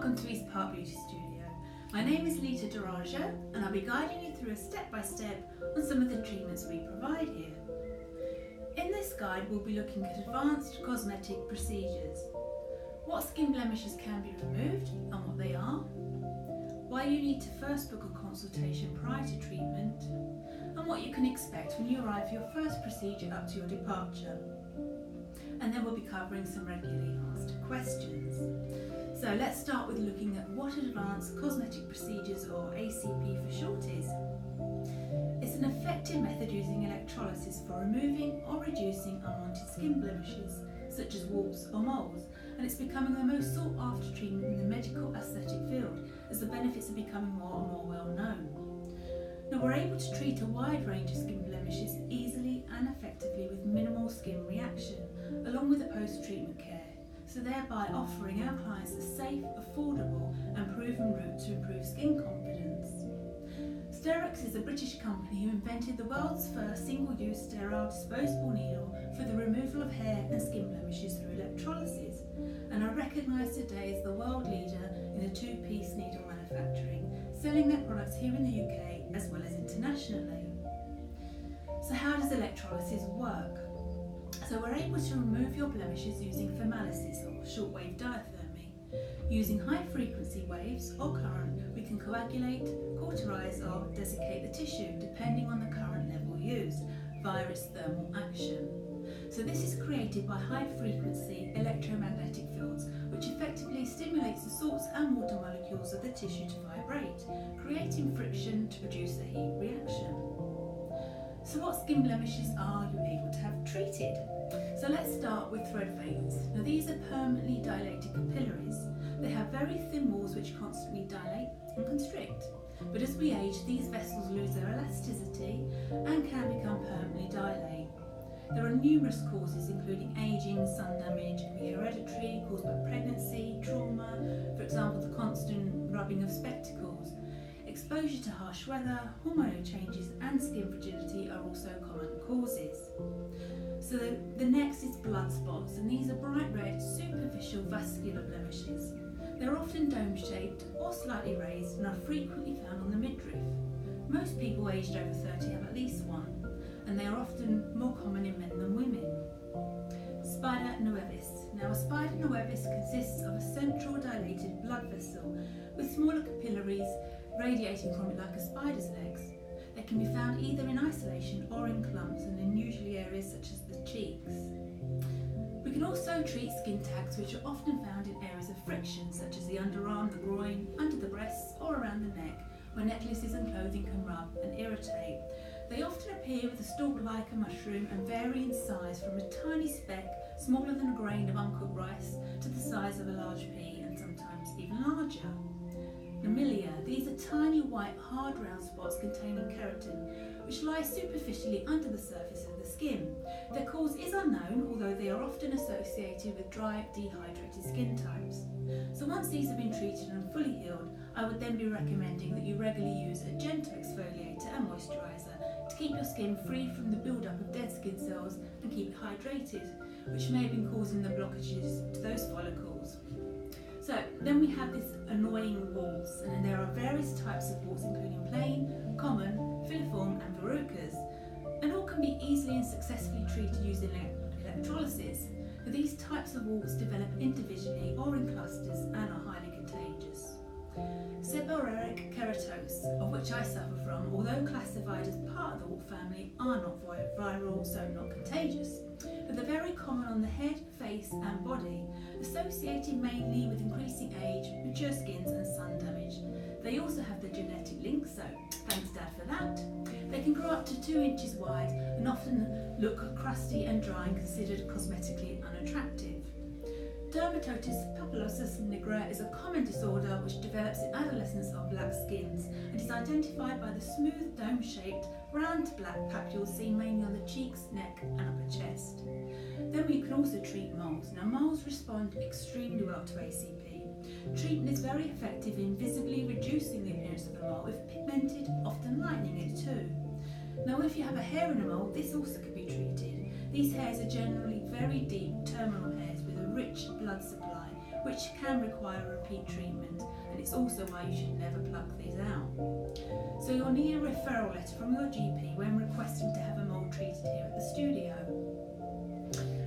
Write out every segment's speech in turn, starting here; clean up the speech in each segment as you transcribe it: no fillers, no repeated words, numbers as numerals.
Welcome to East Park Beauty Studio. My name is Lita Duraja and I'll be guiding you through a step-by-step on some of the treatments we provide here. In this guide we'll be looking at advanced cosmetic procedures, what skin blemishes can be removed and what they are, why you need to first book a consultation prior to treatment, and what you can expect when you arrive for your first procedure up to your departure. And then we'll be covering some regularly asked questions. So let's start with looking at what advanced cosmetic procedures, or ACP for short, is. It's an effective method using electrolysis for removing or reducing unwanted skin blemishes, such as warts or moles, and it's becoming the most sought after treatment in the medical aesthetic field as the benefits are becoming more and more well known. Now we're able to treat a wide range of skin blemishes easily and effectively with minimal skin reaction, along with the post-treatment care, so thereby offering our clients a safe, affordable and proven route to improve skin confidence. Sterex is a British company who invented the world's first single-use sterile disposable needle for the removal of hair and skin blemishes through electrolysis, and are recognised today as the world leader in the two-piece needle manufacturing, selling their products here in the UK as well as internationally. So how does electrolysis work? So we're able to remove your blemishes using thermolysis, or shortwave diathermy. Using high frequency waves or current, we can coagulate, cauterize or desiccate the tissue depending on the current level used via its thermal action. So this is created by high frequency electromagnetic fields, which effectively stimulates the salts and water molecules of the tissue to vibrate, creating friction to produce a heat reaction. So what skin blemishes are you able to have treated? So let's start with thread veins. Now these are permanently dilated capillaries. They have very thin walls which constantly dilate and constrict. But as we age, these vessels lose their elasticity and can become permanently dilate. There are numerous causes, including ageing, sun damage, can be hereditary, caused by pregnancy, trauma, for example the constant rubbing of spectacles. Exposure to harsh weather, hormonal changes and skin fragility are also common causes. So the next is blood spots, and these are bright red superficial vascular blemishes. They're often dome-shaped or slightly raised and are frequently found on the midriff. Most people aged over 30 have at least one, and they are often more common in men than women. Spider novis. Now a spider novis consists of a central dilated blood vessel with smaller capillaries radiating from it like a spider's legs. They can be found either in isolation or in clumps, and in usually areas such as the cheeks. We can also treat skin tags, which are often found in areas of friction such as the underarm, the groin, under the breasts or around the neck, where necklaces and clothing can rub and irritate. They often appear with a stalk like a mushroom and vary in size from a tiny speck smaller than a grain of uncooked rice to the size of a large pea, and sometimes even larger. Mammalia. These are tiny white hard round spots containing keratin, which lie superficially under the surface of the skin. Their cause is unknown, although they are often associated with dry, dehydrated skin types. So once these have been treated and fully healed, I would then be recommending that you regularly use a gentle exfoliator and moisturiser to keep your skin free from the build-up of dead skin cells and keep it hydrated, which may have been causing the blockages to those follicles. So then we have these annoying warts, and then there are various types of warts, including plain, common, filiform and verrucas, and all can be easily and successfully treated using electrolysis. But these types of warts develop individually or in clusters and are highly contagious. Seborrheic keratose, of which I suffer from, although classified as part of the wart family, are not viral, so not contagious. But they're very common on the head, face and body, associated mainly with increasing age, mature skins and sun damage. They also have the genetic link, so thanks Dad for that. They can grow up to 2 inches wide and often look crusty and dry and considered cosmetically unattractive. Dermatitis papulosa nigra is a common disorder which develops in adolescents of black skins and is identified by the smooth dome-shaped round black papules seen mainly on the cheeks, neck and upper chest. Then we can also treat moles. Now moles respond extremely well to ACP. Treatment is very effective in visibly reducing the appearance of the mole, if pigmented, often lightening it too. Now if you have a hair in a mole, this also can be treated. These hairs are generally very deep terminal hairs with a rich blood supply, which can require repeat treatment, and it's also why you should never pluck these out. So you'll need a referral letter from your GP when requesting to have a mole treated here at the studio.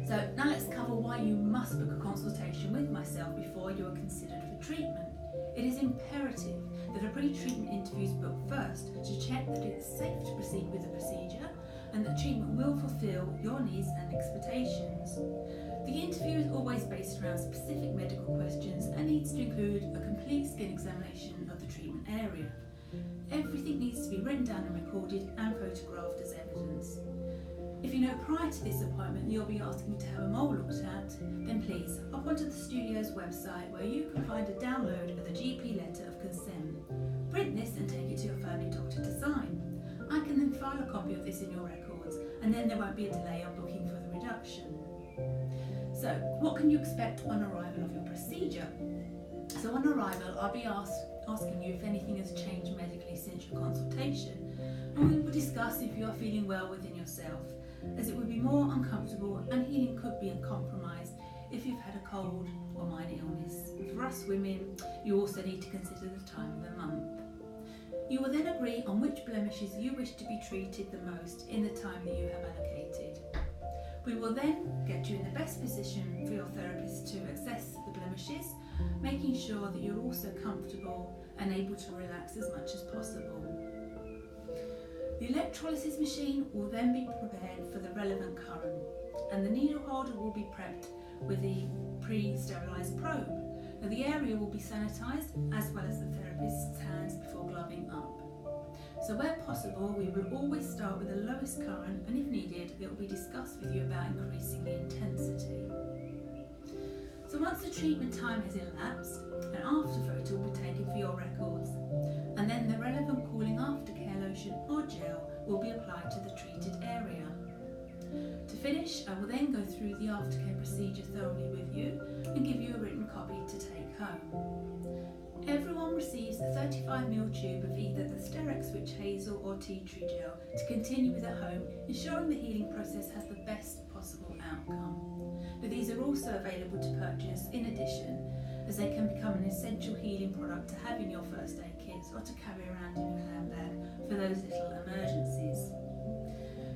So now let's cover why you must book a consultation with myself before you are considered for treatment. It is imperative that a pre-treatment interview is booked first to check that it's safe to proceed with the procedure and that treatment will fulfil your needs and expectations. The interview is always based around specific medical questions and needs to include a complete skin examination of the treatment area. Everything needs to be written down and recorded and photographed as evidence. If you know prior to this appointment you'll be asking to have a mole looked at, then please hop onto the studio's website where you can find a download of the GP letter of consent. Print this and take it to your family doctor to sign. I can then file a copy of this in your records, and then there won't be a delay on booking for the reduction. So, what can you expect on arrival of your procedure? So on arrival, I'll be asking you if anything has changed medically since your consultation, and we will discuss if you are feeling well within yourself, as it would be more uncomfortable and healing could be compromised if you've had a cold or minor illness. For us women, you also need to consider the time of the month. You will then agree on which blemishes you wish to be treated the most in the time that you have allocated. We will then get you in the best position for your therapist to assess the blemishes, making sure that you're also comfortable and able to relax as much as possible. The electrolysis machine will then be prepared for the relevant current, and the needle holder will be prepped with the pre-sterilised probe. Now, the area will be sanitised as well as the therapist's hands before gloving up. So where possible, we will always start with the lowest current, and if needed, it will be discussed with you about increasing the intensity. So once the treatment time has elapsed, an after photo will be taken for your records, and then the relevant cooling aftercare lotion or gel will be applied to the treated area. To finish, I will then go through the aftercare procedure thoroughly with you and give you a written copy to take home. Everyone receives a 35ml tube of either the Sterex Witch Hazel or Tea Tree Gel to continue with at home, ensuring the healing process has the best possible outcome. But these are also available to purchase in addition, as they can become an essential healing product to have in your first aid kits or to carry around in your handbag for those little emergencies.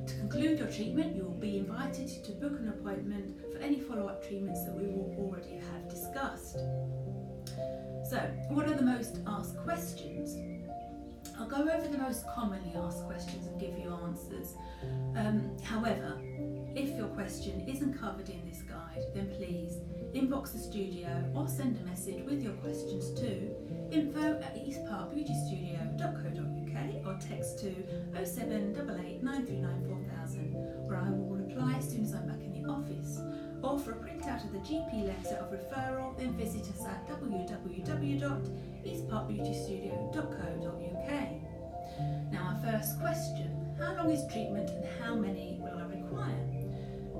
To conclude your treatment, you will be invited to book an appointment for any follow-up treatments that we will already have discussed. So, what are the most asked questions? I'll go over the most commonly asked questions and give you answers. However, if your question isn't covered in this guide, then please inbox the studio or send a message with your questions to info@eastparkbeautystudio.co.uk or text to 0788 939 4000, where I will reply as soon as I'm back in the office. Or for a printout of the GP letter of referral, then visit us at www.eastparkbeautystudio.co.uk. Now, our first question: how long is treatment and how many will I require?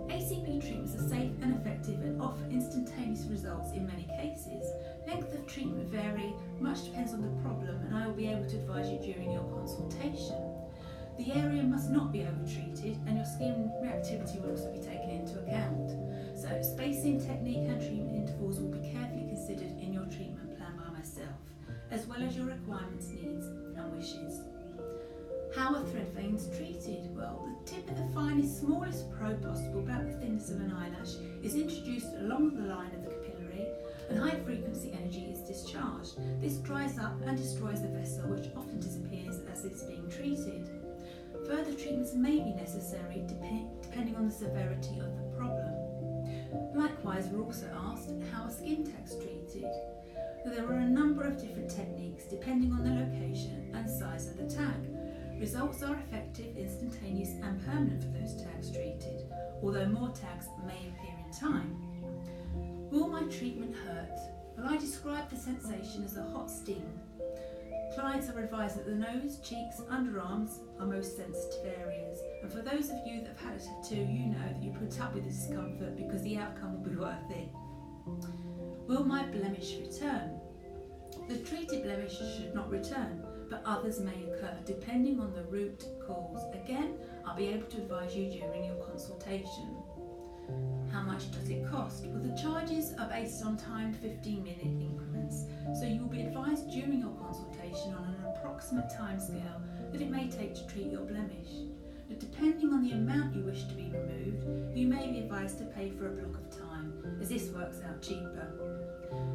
ACP treatments are safe and effective and offer instantaneous results in many cases. Length of treatment vary, much depends on the problem, and I will be able to advise you during your consultation. The area must not be over-treated, and your skin reactivity will also be taken into account. So spacing, technique and treatment intervals will be carefully considered in your treatment plan by myself, as well as your requirements, needs and wishes. How are thread veins treated? Well, the tip of the finest, smallest probe possible, about the thickness of an eyelash, is introduced along the line of the capillary, and high frequency energy is discharged. This dries up and destroys the vessel, which often disappears as it's being treated. Further treatments may be necessary depending on the severity of the problem. Likewise, we're also asked, how are skin tags treated? There are a number of different techniques depending on the location and size of the tag. Results are effective, instantaneous and permanent for those tags treated, although more tags may appear in time. Will my treatment hurt? Well, I describe the sensation as a hot sting. Clients are advised that the nose, cheeks, underarms are most sensitive areas, and for those of you that have had a tattoo, you know that you put up with the discomfort because the outcome will be worth it. Will my blemish return? The treated blemish should not return, but others may occur depending on the root cause. Again, I'll be able to advise you during your consultation. How much does it cost? Well, the charges are based on timed 15-minute increments, so you will be advised during your consultation on an approximate timescale that it may take to treat your blemish. Now, depending on the amount you wish to be removed, you may be advised to pay for a block of time, as this works out cheaper.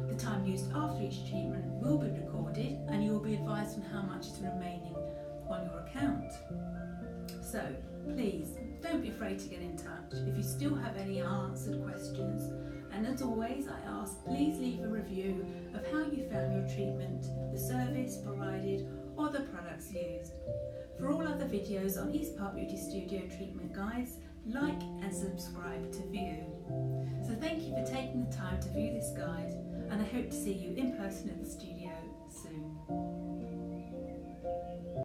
The time used after each treatment will be recorded, and you will be advised on how much is remaining on your account. So, please, don't be afraid to get in touch if you still have any unanswered questions. And as always, I ask, please leave a review of how you found your treatment, the service provided, or the products used. For all other videos on East Park Beauty Studio treatment guides, like and subscribe to view. So thank you for taking the time to view this guide, and I hope to see you in person at the studio